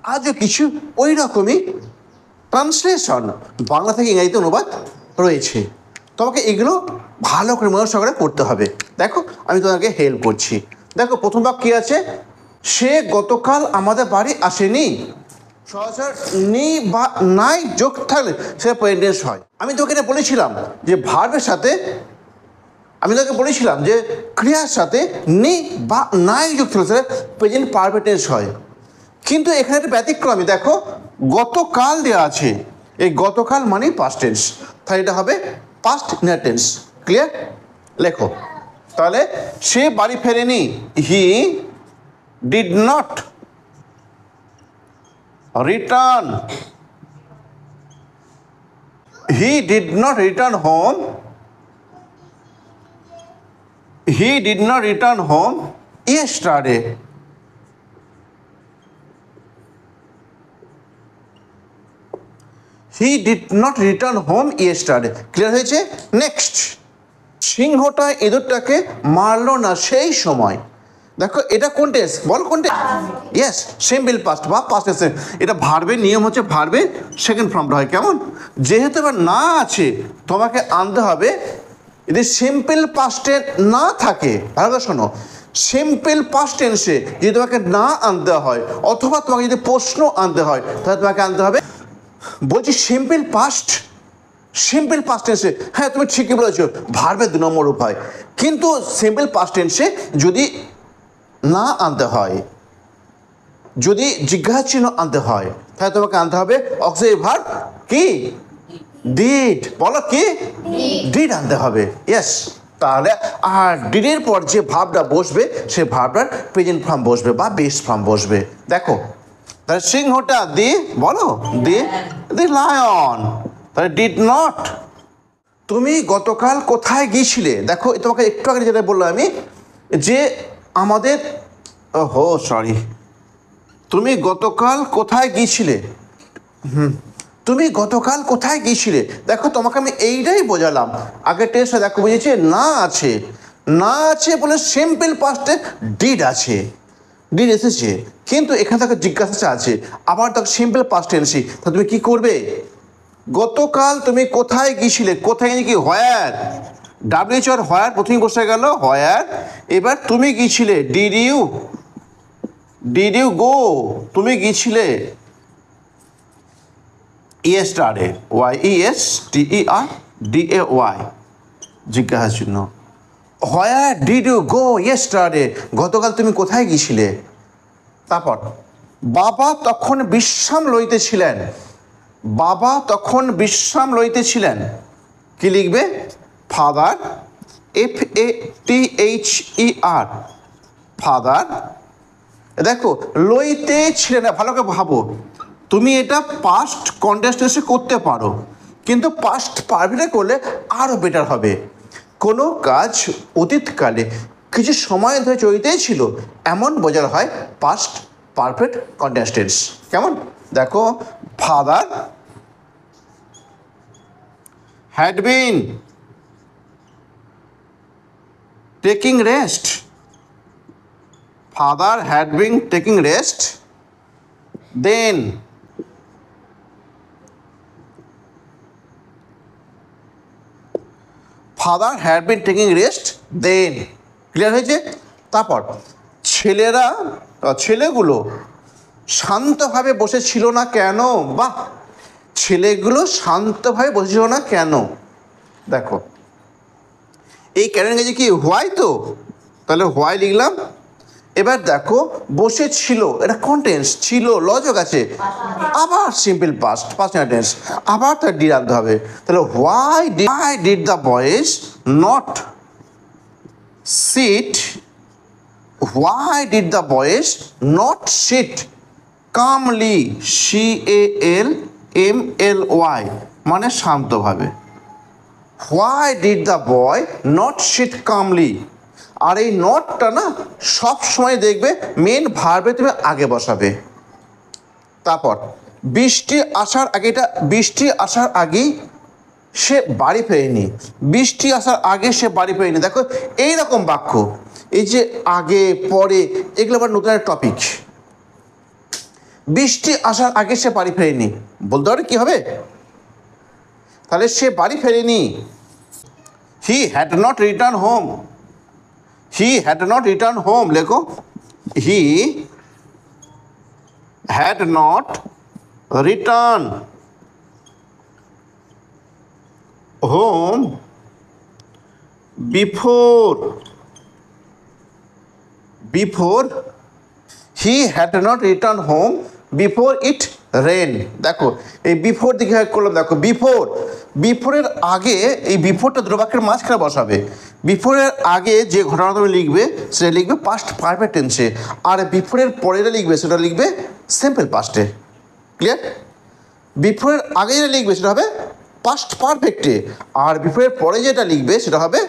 আজও কিছু ওই রকমই ট্রান্সলেশন বাংলা থেকে ইংরেজিতে অনুবাদ রয়েছে। তোমাকে এগুলো ভালো করে মনোযোগ সহকারে পড়তে হবে। দেখো আমি তোমাকে হেল্প করছি। দেখো প্রথম ভাগ কী আছে, সে গতকাল আমাদের বাড়ি আসেনি। সহসার নি বা নাই যোগ থাকলে সেটা প্রেজেন্ট হয়। আমি তোকে এটা বলেছিলাম যে ভার্বের সাথে, আমি তোকে বলেছিলাম যে ক্রিয়ার সাথে নি বা নাই যোগ থাকলে সেটা প্রেজেন্ট পারফেক্ট টেন্স হয়। কিন্তু এখানে একটা ব্যতিক্রমী, দেখো গতকাল দেওয়া আছে, এই গতকাল মানেই পাস্ট টেন্স, তাহলে এটা হবে পাস্ট ইনার টেন্স। ক্লিয়ার? লেখো তাহলে, সে বাড়ি ফেরেনি, he did not return, he did not return home, he did not return home yesterday. He did not return home yesterday. Clear হয়েছে? নেক্সট, সিংহটা ইঁদুরটাকে মারলো না সেই সময়। দেখো এটা কোন টেন্স বল, কোন টেন্স? ইয়েস, সিম্পল পাস্ট বা পাস্ট টেন্স। এটা ভার্বের নিয়ম হচ্ছে ভার্বের সেকেন্ড ফর্মটা হয় কেমন, যেহেতু এবার না আছে তোমাকে আনতে হবে, যদি সিম্পল পাস্টে না থাকে, ভালো করে শোনো, সিম্পল পাস্ট টেন্সে যদি তোমাকে না আনতে হয় অথবা তোমাকে যদি প্রশ্ন আনতে হয় তাহলে তোমাকে আনতে হবে, বলছি সিম্পল পাস্ট, সিম্পল পাস্ট টেন্সে। হ্যাঁ তুমি ঠিকই বলেছো, ভার্বের 2 নম্বর উপায়, কিন্তু সিম্পল পাস্ট টেন্সে যদি না আনতে হয়, যদি জিজ্ঞাসা চিহ্ন আনতে হয়, তাহলে তোমাকে আনতে হবে অক্সিলারি ভার্ব কি, ডিড। বলো কি, ডিড আনতে হবে। ইয়েস, তাহলে আর ডিডের পর যে ভাবটা বসবে সে ভাবটার প্রেজেন্ট ফর্ম বসবে বা বেস ফর্ম বসবে। দেখো তাহলে সিংহটা দি, বলো দি, দি লায়ন, তাহলে ডিড নট। তুমি গতকাল কোথায় গিয়েছিলে? দেখো তোমাকে একটু আগে যেটা বললাম আমি, যে আমাদের, ওহো সরি, তুমি গতকাল কোথায় গিয়েছিলে, তুমি গতকাল কোথায় গিয়েছিলে। দেখো তোমাকে আমি এইটাই বোঝালাম, আগের টেস্টে দেখো বুঝেছে না আছে, না আছে বলে সিম্পল পাস্টে ডিড আছে, ডিড এসেছে, কিন্তু এখানে তাকে জিজ্ঞাসা আছে, আবার তাকে সিম্পল পাস্ট টেন্সি, তা তুমি কি করবে? গতকাল তুমি কোথায় গিয়েছিলে, কোথায় কি হোয়ার, ডাব্লিউএইচ আর হোয়ার প্রথমেই বসে গেল হোয়ার, এবার তুমি গিয়েছিলে did you, did you go, তুমি গিয়েছিলে yesterday, yesterday, জিজ্ঞাসা চিহ্ন। Where did you go yesterday, গতকাল তুমি কোথায় গিয়েছিলে। তারপর বাবা তখন বিশ্রাম লইতেছিলেন, বাবা তখন বিশ্রাম লইতেছিলেন, কি লিখবে? Father, FATHER, father. দেখো লইতে ছিলেন না, ভালো করে ভাবো, তুমি এটা পাস্ট কন্টিনিউয়াসে করতে পারো, কিন্তু পাস্ট পারফেক্টে করলে আরও বেটার হবে। কোনো কাজ অতীতকালে কিছু সময় ধরে চলতেই ছিল এমন বোঝানো হয় পাস্ট পারফেক্ট কন্টিনিউয়াস টেন্স। কেমন? দেখো father had been taking rest, father had been taking rest, then father had been taking rest, then clear হয়েছে? তারপর ছেলেগুলো শান্তভাবে বসেছিল না কেন, বা ছেলেগুলো শান্তভাবে বসেছিল না কেন। দেখো এই কেন গেছে কি হোয়াই, তো তাহলে হোয়াই লিখলাম। এবার দেখো বসেছিল, এটা কোন টেন্স? ছিল, লজক আছে, আবার সিম্পল পাস্ট, পাস্ট টেন্স, আবার তার ডিড আনতে হবে। তাহলে why did the boys not sit, why did the boys not sit calmly, CALMLY, মানে শান্তভাবে। Why did the boy not sit calmly, আর এই নটটা না সব সময় দেখবে মেন ভার্বে তুমি আগে বসাবে। তারপর বৃষ্টি আসার আগে, এটা বৃষ্টি আসার আগেই সে বাড়ি ফেরেনি, বৃষ্টি আসার আগে সে বাড়ি ফেরেনি। দেখো এইরকম বাক্য, এই যে আগে পরে, এগুলো আবার নতুন একটা টপিক। বৃষ্টি আসার আগে সে বাড়ি ফেরেনি, বলতে পারে কি হবে? তাহলে সে বাড়ি ফেরেনি। He had not return home, he had not return home, লেখো he had not return home before he had not return home before it rain. দেখো এই বিফোর দিকে করলাম, দেখো বিফোরের আগে, এই বিফোরটা দুটো বাক্যের মাঝখানে বসাবে। বিফোরের আগে যে ঘটনা তুমি লিখবে সেটা লিখবে পাস্ট পারফেক্ট টেন্সে, আর বিফোরের পরেটা লিখবে সেটা লিখবে সিম্পল পাস্টে। ক্লিয়ার? বিফোরের আগে যেটা লিখবে সেটা হবে পাস্ট পারফেক্টে, আর বিফোরের পরে যেটা লিখবে সেটা হবে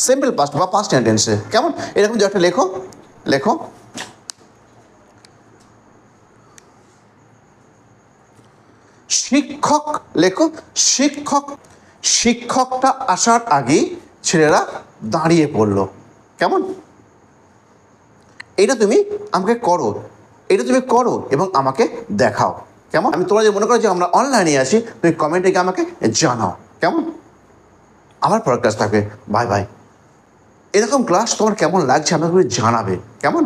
সিম্পল পাস্ট বা পাস্ট টেন্সে। কেমন? এরকম যে একটা লেখো, লেখো শিক্ষক, লেখো শিক্ষকটা আসার আগেই ছেলেরা দাঁড়িয়ে পড়লো। কেমন? এটা তুমি আমাকে করো, এটা তুমি করো এবং আমাকে দেখাও। কেমন? আমি তোমরা যে মনে করো যে আমরা অনলাইনে আছি, তুমি কমেন্টে গিয়ে আমাকে জানাও। কেমন? আমার পরের ক্লাস থাকবে। Bye bye. এরকম ক্লাস তোমার কেমন লাগছে আমাকে জানাবে। কেমন?